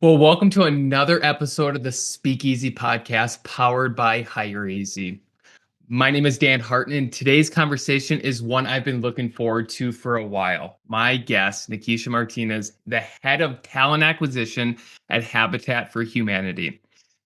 Well, welcome to another episode of the speakEZ podcast powered by hireEZ. My name is Dan Harton, and today's conversation is one I've been looking forward to for a while. My guest, Nakeisha Martinez, the head of talent acquisition at Habitat for Humanity.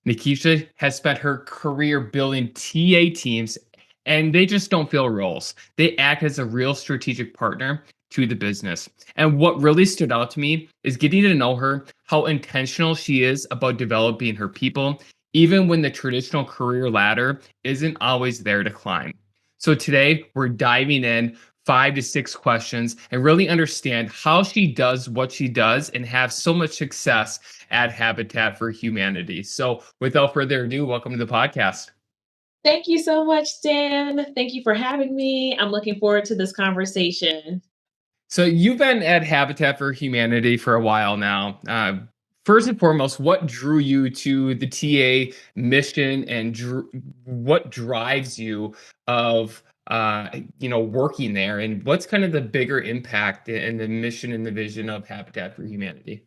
Nakeisha has spent her career building TA teams, and they just don't fill roles. They act as a real strategic partner to the business. And what really stood out to me is getting to know her, how intentional she is about developing her people, even when the traditional career ladder isn't always there to climb. So today we're diving in 5 to 6 questions and really understand how she does what she does and have so much success at Habitat for Humanity. So without further ado, welcome to the podcast. Thank you so much, Dan. Thank you for having me. I'm looking forward to this conversation. So you've been at Habitat for Humanity for a while now. First and foremost, what drew you to the TA mission, and what drives you of working there, and what's kind of the bigger impact and the mission and the vision of Habitat for Humanity?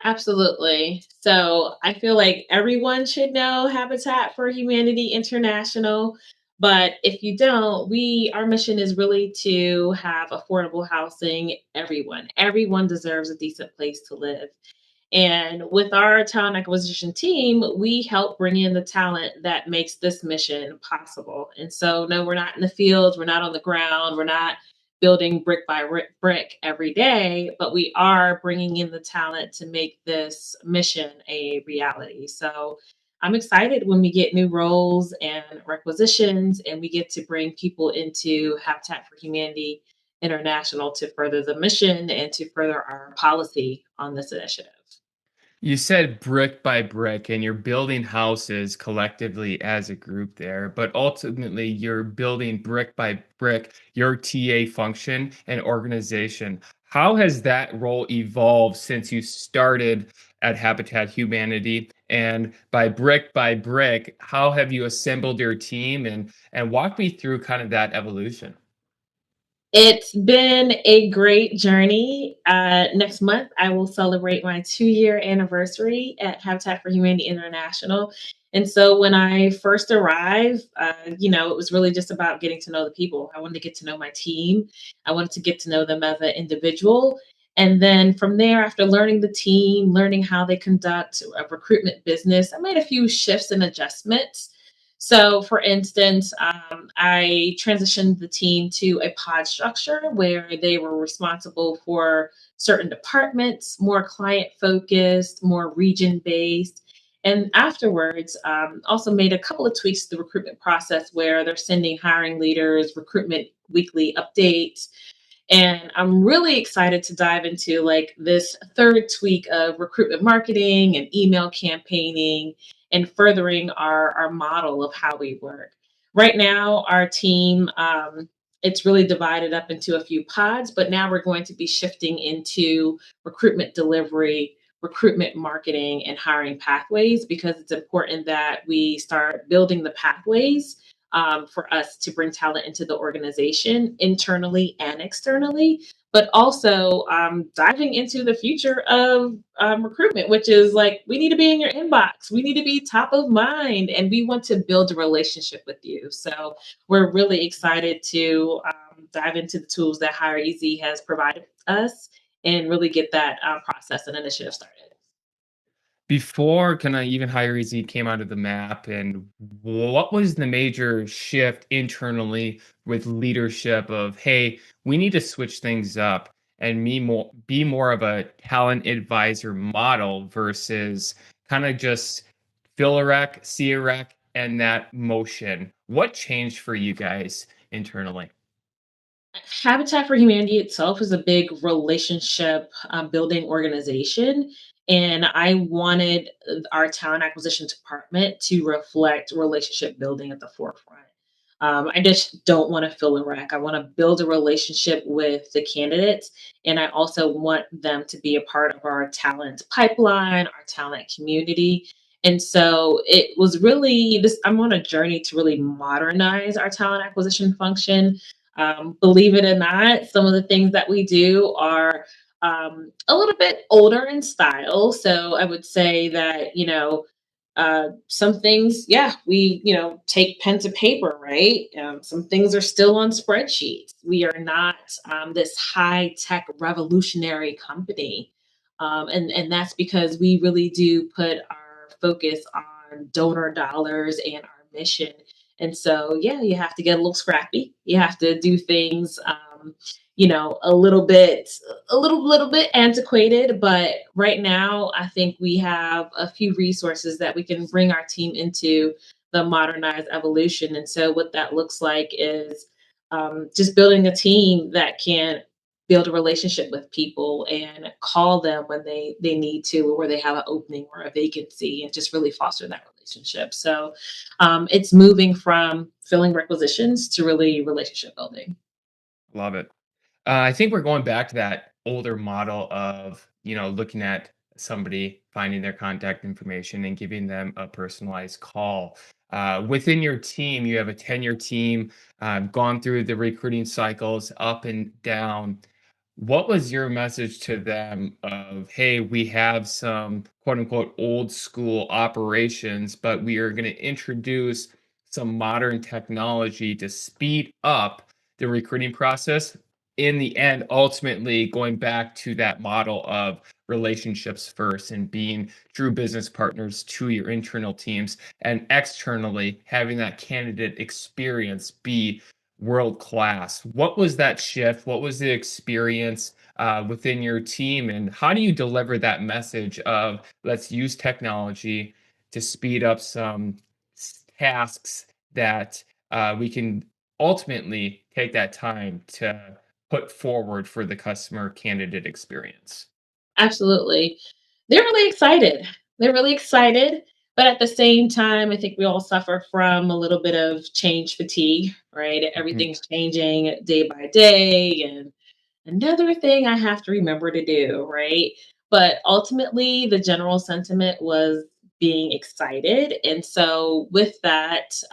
Absolutely. So I feel like everyone should know Habitat for Humanity International. But if you don't, our mission is really to have affordable housing. Everyone deserves a decent place to live. And with our talent acquisition team, we help bring in the talent that makes this mission possible. And so, no, we're not in the fields, we're not on the ground, we're not building brick by brick every day, but we are bringing in the talent to make this mission a reality. So, I'm excited when we get new roles and requisitions, and we get to bring people into Habitat for Humanity International to further the mission and to further our policy on this initiative. You said brick by brick, and you're building houses collectively as a group there, but ultimately you're building brick by brick your TA function and organization. How has that role evolved since you started at Habitat Humanity? And by brick, how have you assembled your team, and walk me through kind of that evolution? It's been a great journey. Next month, I will celebrate my 2-year anniversary at Habitat for Humanity International. And so when I first arrived, it was really just about getting to know the people. I wanted to get to know my team. I wanted to get to know them as an individual. And then from there, after learning the team, learning how they conduct a recruitment business, I made a few shifts and adjustments. So, for instance, I transitioned the team to a pod structure where they were responsible for certain departments, more client focused, more region based. And afterwards, also made a couple of tweaks to the recruitment process where they're sending hiring leaders recruitment weekly updates. And I'm really excited to dive into like this third tweak of recruitment marketing and email campaigning and furthering our model of how we work. Right now, our team, it's really divided up into a few pods, but now we're going to be shifting into recruitment delivery, recruitment marketing, and hiring pathways because it's important that we start building the pathways for us to bring talent into the organization internally and externally, but also diving into the future of recruitment, which is like we need to be in your inbox, we need to be top of mind, and we want to build a relationship with you. So we're really excited to dive into the tools that hireEZ has provided us and really get that process and initiative started. Before kind of even hireEZ came out of the map, and what was the major shift internally with leadership of, hey, we need to switch things up and be more of a talent advisor model versus kind of just fill a rec, see a rec, and that motion. What changed for you guys internally? Habitat for Humanity itself is a big relationship building organization. And I wanted our talent acquisition department to reflect relationship building at the forefront. I just don't want to fill a rack. I want to build a relationship with the candidates. And I also want them to be a part of our talent pipeline, our talent community. And so it was really this I'm on a journey to really modernize our talent acquisition function. Believe it or not, some of the things that we do are a little bit older in style. So I would say that, some things, yeah, we, take pen to paper, right? Some things are still on spreadsheets. We are not this high tech revolutionary company. And that's because we really do put our focus on donor dollars and our mission. And so, yeah, you have to get a little scrappy. You have to do things, a little bit antiquated, but right now I think we have a few resources that we can bring our team into the modernized evolution. And so what that looks like is just building a team that can build a relationship with people and call them when they need to, or where they have an opening or a vacancy, and just really foster that relationship. So it's moving from filling requisitions to really relationship building. Love it. I think we're going back to that older model of, looking at somebody, finding their contact information and giving them a personalized call. Within your team, you have a tenure team, gone through the recruiting cycles up and down. What was your message to them of, hey, we have some quote unquote old school operations, but we are going to introduce some modern technology to speed up the recruiting process, in the end, ultimately going back to that model of relationships first and being true business partners to your internal teams, and externally having that candidate experience be world class. What was that shift? What was the experience within your team? And how do you deliver that message of let's use technology to speed up some tasks that we can ultimately take that time to put forward for the customer candidate experience? Absolutely. They're really excited. They're really excited. But at the same time, I think we all suffer from a little bit of change fatigue, right? Mhm. Everything's changing day by day. And another thing I have to remember to do, right? But ultimately, the general sentiment was being excited. And so, with that,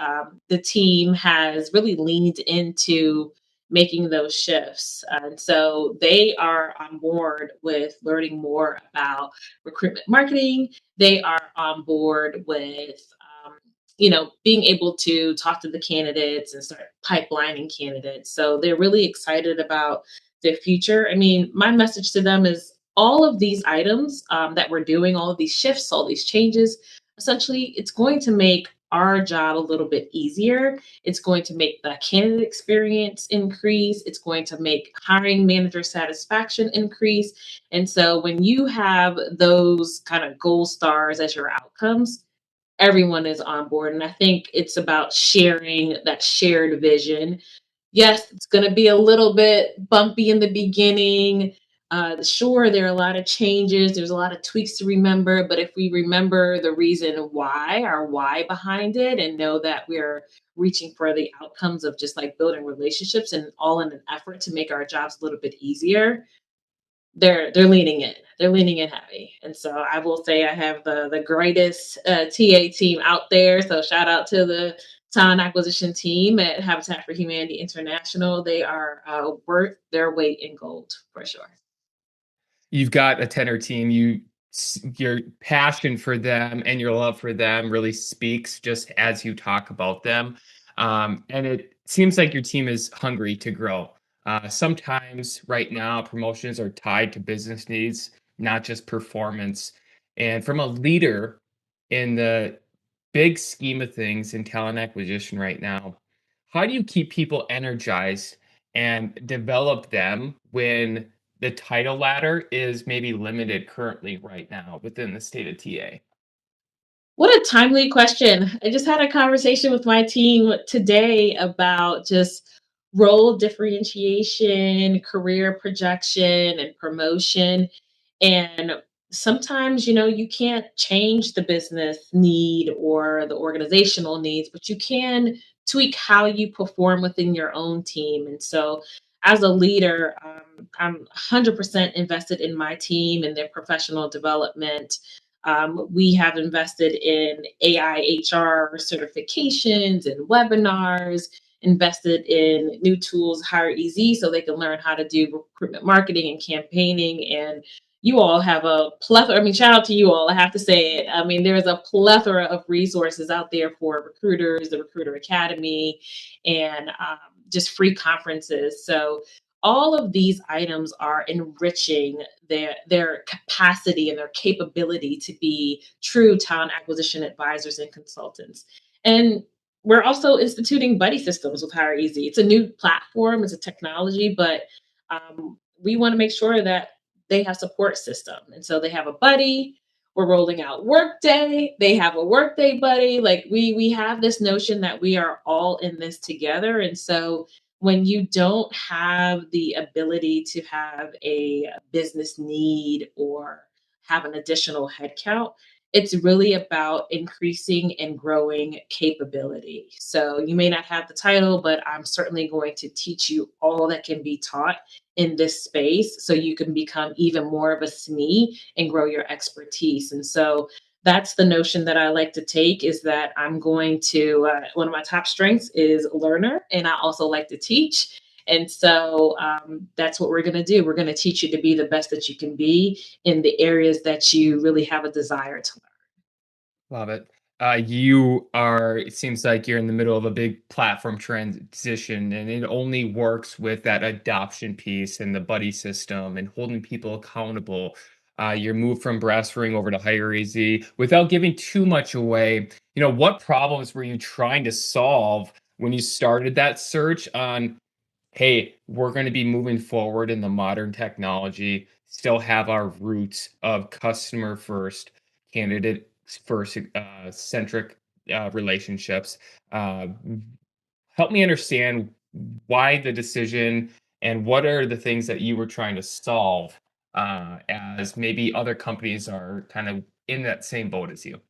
the team has really leaned into making those shifts. And so, they are on board with learning more about recruitment marketing. They are on board with being able to talk to the candidates and start pipelining candidates. So they're really excited about the future. I mean, my message to them is all of these items that we're doing, all of these shifts, all these changes, essentially, it's going to make our job a little bit easier. It's going to make the candidate experience increase. It's going to make hiring manager satisfaction increase. And so when you have those kind of gold stars as your outcomes, everyone is on board. And I think it's about sharing that shared vision. Yes, it's going to be a little bit bumpy in the beginning. Sure, there are a lot of changes, there's a lot of tweaks to remember, but if we remember the reason why, our why behind it, and know that we're reaching for the outcomes of just like building relationships and all in an effort to make our jobs a little bit easier, they're leaning in. They're leaning in heavy. And so I will say I have the greatest TA team out there. So shout out to the talent acquisition team at Habitat for Humanity International. They are worth their weight in gold for sure. You've got a tenor team. Your passion for them and your love for them really speaks just as you talk about them. And it seems like your team is hungry to grow. Sometimes, right now, promotions are tied to business needs, not just performance. And from a leader in the big scheme of things in talent acquisition right now, how do you keep people energized and develop them when the title ladder is maybe limited currently right now within the state of TA? What a timely question. I just had a conversation with my team today about just role differentiation, career projection, and promotion. And sometimes, you can't change the business need or the organizational needs, but you can tweak how you perform within your own team. And so, as a leader, I'm 100% invested in my team and their professional development. We have invested in AI HR certifications and webinars. invested in new tools, hireEZ, so they can learn how to do recruitment marketing and campaigning. And you all have a plethora. I mean, shout out to you all. I have to say it. I mean, there's a plethora of resources out there for recruiters, the Recruiter Academy, and just free conferences. So all of these items are enriching their capacity and their capability to be true talent acquisition advisors and consultants. And we're also instituting buddy systems with hireEZ. It's a new platform, it's a technology, but we want to make sure that they have support system. And so they have a buddy. We're rolling out Workday. They have a Workday buddy. Like we have this notion that we are all in this together. And so when you don't have the ability to have a business need or have an additional headcount, it's really about increasing and growing capability. So you may not have the title, but I'm certainly going to teach you all that can be taught in this space so you can become even more of a SME and grow your expertise. And so that's the notion that I like to take, is that I'm going to, one of my top strengths is learner, and I also like to teach. And so that's what we're going to do. We're going to teach you to be the best that you can be in the areas that you really have a desire to learn. Love it. You are, it seems like you're in the middle of a big platform transition, and it only works with that adoption piece and the buddy system and holding people accountable. Your move from Brass Ring over to hireEZ, without giving too much away, what problems were you trying to solve when you started that search on, hey, we're going to be moving forward in the modern technology, still have our roots of customer first, candidate first centric relationships. Uh, Help me understand why the decision and what are the things that you were trying to solve as maybe other companies are kind of in that same boat as you.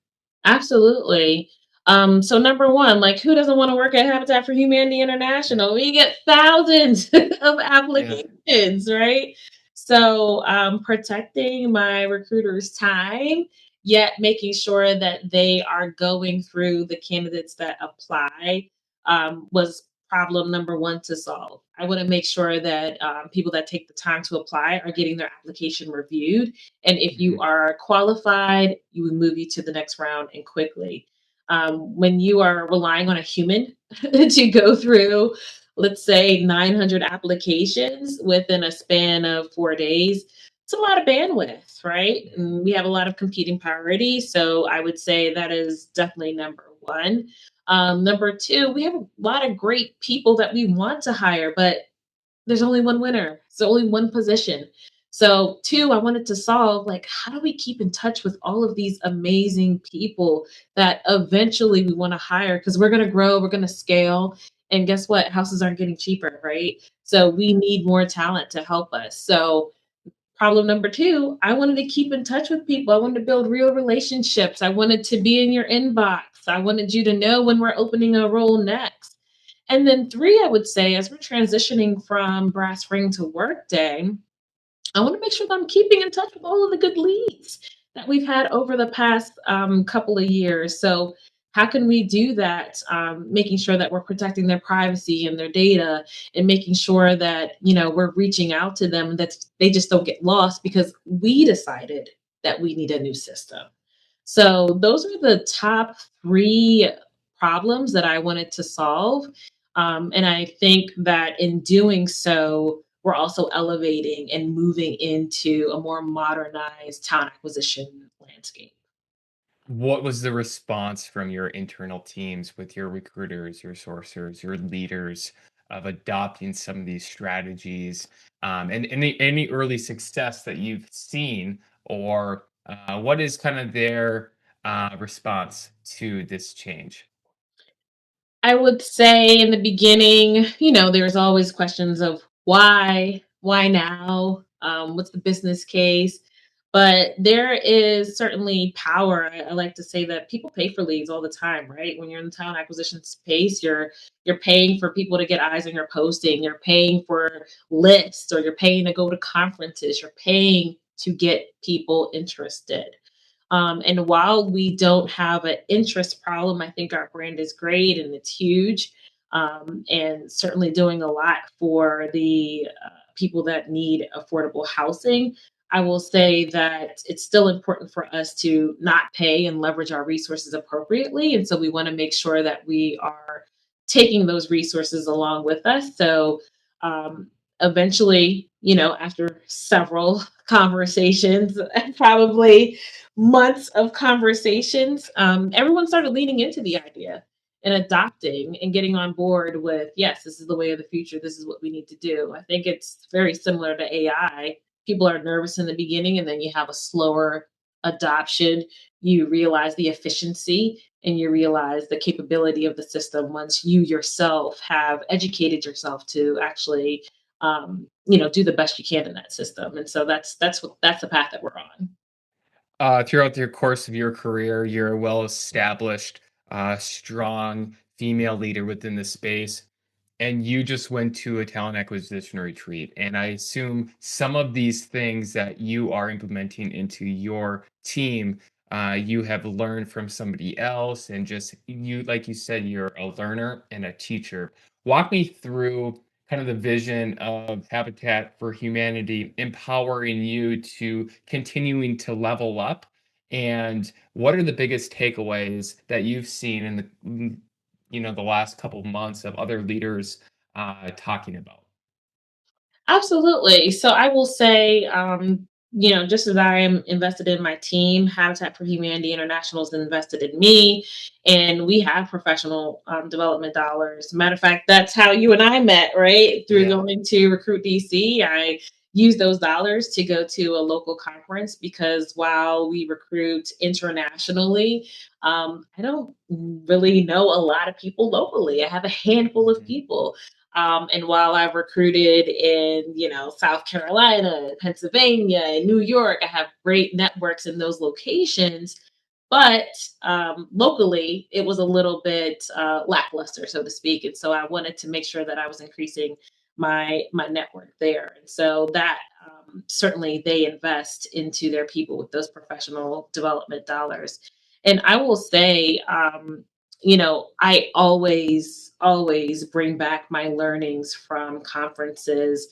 Absolutely. So number one, like who doesn't want to work at Habitat for Humanity International? We get thousands of Yeah. applications, right? So protecting my recruiters' time, yet making sure that they are going through the candidates that apply, was problem number one to solve. I want to make sure that people that take the time to apply are getting their application reviewed, and if you Mhm. are qualified, you will move you to the next round and quickly. When you are relying on a human to go through, let's say, 900 applications within a span of 4 days, it's a lot of bandwidth, right? And we have a lot of competing priorities. So I would say that is definitely number one. Number two, we have a lot of great people that we want to hire, but there's only one winner. So only one position. So two, I wanted to solve, like, how do we keep in touch with all of these amazing people that eventually we want to hire, because we're going to grow, we're going to scale, and guess what? Houses aren't getting cheaper, right? So we need more talent to help us. So problem number two, I wanted to keep in touch with people. I wanted to build real relationships. I wanted to be in your inbox. I wanted you to know when we're opening a role next. And then three, I would say, as we're transitioning from Brass Ring to Workday, I want to make sure that I'm keeping in touch with all of the good leads that we've had over the past couple of years. So, how can we do that? Making sure that we're protecting their privacy and their data, and making sure that we're reaching out to them, that they just don't get lost because we decided that we need a new system. So those are the top three problems that I wanted to solve. And I think that in doing so, we're also elevating and moving into a more modernized talent acquisition landscape. What was the response from your internal teams with your recruiters, your sourcers, your leaders of adopting some of these strategies? And any early success that you've seen, or what is kind of their response to this change? I would say in the beginning, there's always questions of why now? What's the business case? But there is certainly power. I like to say that people pay for leads all the time, right? When you're in the talent acquisition space, you're paying for people to get eyes on your posting. You're paying for lists, or you're paying to go to conferences. You're paying to get people interested. And while we don't have an interest problem, I think our brand is great and it's huge. and certainly doing a lot for the people that need affordable housing. I will say that it's still important for us to not pay and leverage our resources appropriately. And so we want to make sure that we are taking those resources along with us. So um, eventually, after several conversations, probably months of conversations, everyone started leaning into the idea and adopting and getting on board with, yes, this is the way of the future. This is what we need to do. I think it's very similar to AI. People are nervous in the beginning, and then you have a slower adoption. You realize the efficiency and you realize the capability of the system once you yourself have educated yourself to actually do the best you can in that system. And so that's the path that we're on. Throughout the course of your career, you're a well-established, strong female leader within the space, and you just went to a talent acquisition retreat. And I assume some of these things that you are implementing into your team, you have learned from somebody else, and just you, like you said, you're a learner and a teacher. Walk me through kind of the vision of Habitat for Humanity empowering you to continuing to level up, and what are the biggest takeaways that you've seen in the last couple of months of other leaders talking about? Absolutely. So I will say, just as I am invested in my team, Habitat for Humanity International is invested in me, and we have professional development dollars. Matter of fact, that's how you and I met, right? Through Yeah. going to Recruit DC. I used those dollars to go to a local conference because while we recruit internationally, I don't really know a lot of people locally. I have a handful of Mhm. people, and while I've recruited in, South Carolina, Pennsylvania, and New York, I have great networks in those locations. But locally, it was a little bit lackluster, so to speak. And so I wanted to make sure that I was increasing my network there. And so that certainly they invest into their people with those professional development dollars. And I will say, I always bring back my learnings from conferences,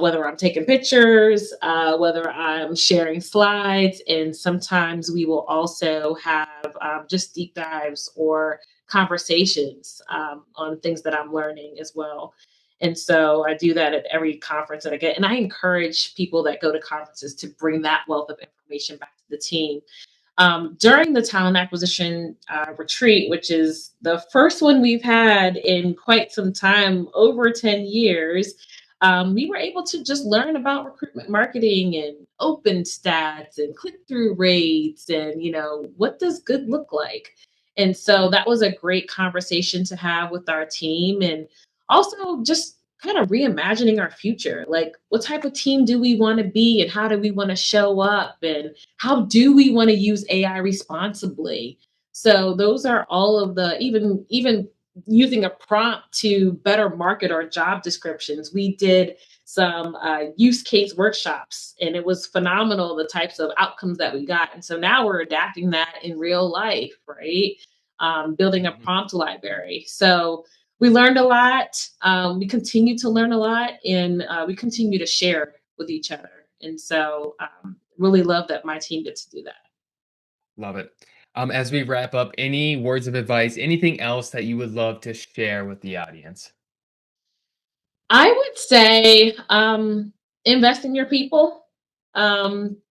whether I'm taking pictures, whether I'm sharing slides, and sometimes we will also have just deep dives or conversations on things that I'm learning as well. And so I do that at every conference that I get. And I encourage people that go to conferences to bring that wealth of information back to the team. During the talent acquisition retreat, which is the first one we've had in quite some time, over 10 years, we were able to just learn about recruitment marketing and open stats and click-through rates and, what does good look like? And so that was a great conversation to have with our team, and also just kind of reimagining our future. Like, what type of team do we want to be, and how do we want to show up, and how do we want to use AI responsibly? So those are all of the, even using a prompt to better market our job descriptions. We did some use case workshops, and it was phenomenal the types of outcomes that we got. And so now we're adapting that in real life, right? Building a Mhm. prompt library. So we learned a lot. We continue to learn a lot, and we continue to share with each other. And so, really love that my team gets to do that. Love it. As we wrap up, any words of advice, anything else that you would love to share with the audience? I would say invest in your people.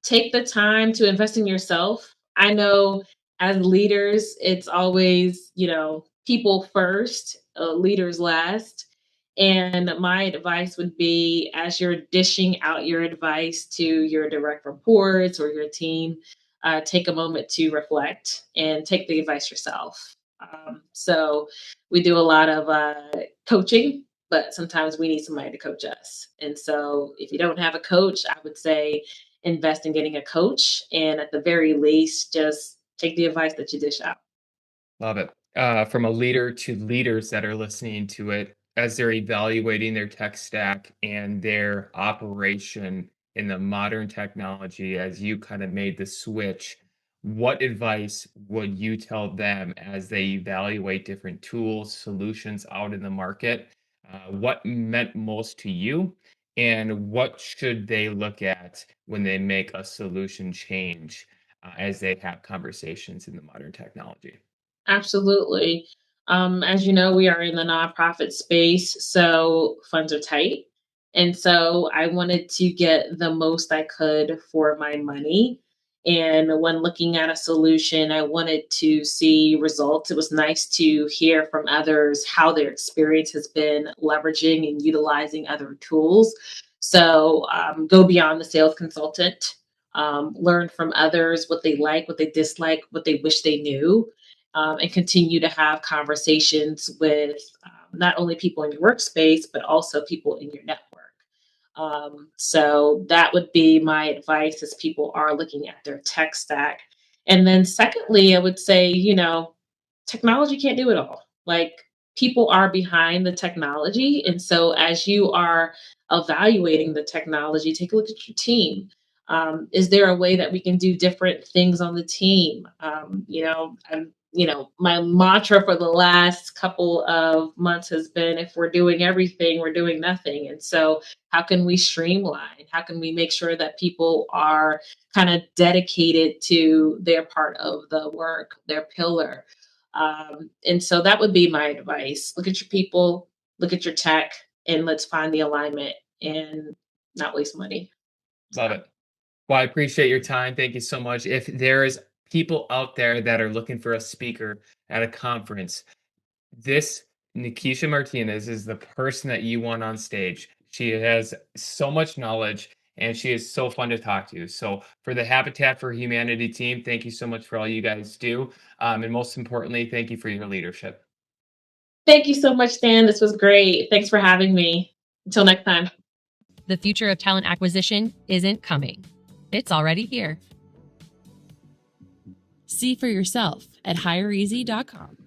Take the time to invest in yourself. I know as leaders, it's always, people first, leaders last. And my advice would be, as you're dishing out your advice to your direct reports or your team, take a moment to reflect and take the advice yourself. So we do a lot of coaching, but sometimes we need somebody to coach us. And so if you don't have a coach, I would say invest in getting a coach. And at the very least, just take the advice that you dish out. Love it. From a leader to leaders that are listening to it as they're evaluating their tech stack and their operation in the modern technology, as you kind of made the switch, what advice would you tell them as they evaluate different tools, solutions out in the market? What meant most to you, and what should they look at when they make a solution change as they have conversations in the modern technology? Absolutely. As you know, we are in the nonprofit space, so funds are tight. And so I wanted to get the most I could for my money. And when looking at a solution, I wanted to see results. It was nice to hear from others how their experience has been leveraging and utilizing other tools. So go beyond the sales consultant, learn from others what they like, what they dislike, what they wish they knew, and continue to have conversations with not only people in your workspace, but also people in your network. So that would be my advice as people are looking at their tech stack. And then, secondly, I would say, technology can't do it all. Like, people are behind the technology. And so, as you are evaluating the technology, take a look at your team. Is there a way that we can do different things on the team? My mantra for the last couple of months has been, if we're doing everything, we're doing nothing. And so, how can we streamline? How can we make sure that people are kind of dedicated to their part of the work, their pillar? And so that would be my advice. Look at your people, look at your tech, and let's find the alignment and not waste money. Love So it. Well, I appreciate your time. Thank you so much. If there's people out there that are looking for a speaker at a conference, this Nakeisha Martinez is the person that you want on stage. She has so much knowledge and she is so fun to talk to. So, for the Habitat for Humanity team, thank you so much for all you guys do. And most importantly, thank you for your leadership. thank you so much, Dan. This was great. Thanks for having me. Until next time. The future of talent acquisition isn't coming. It's already here. See for yourself at hireEZ.com.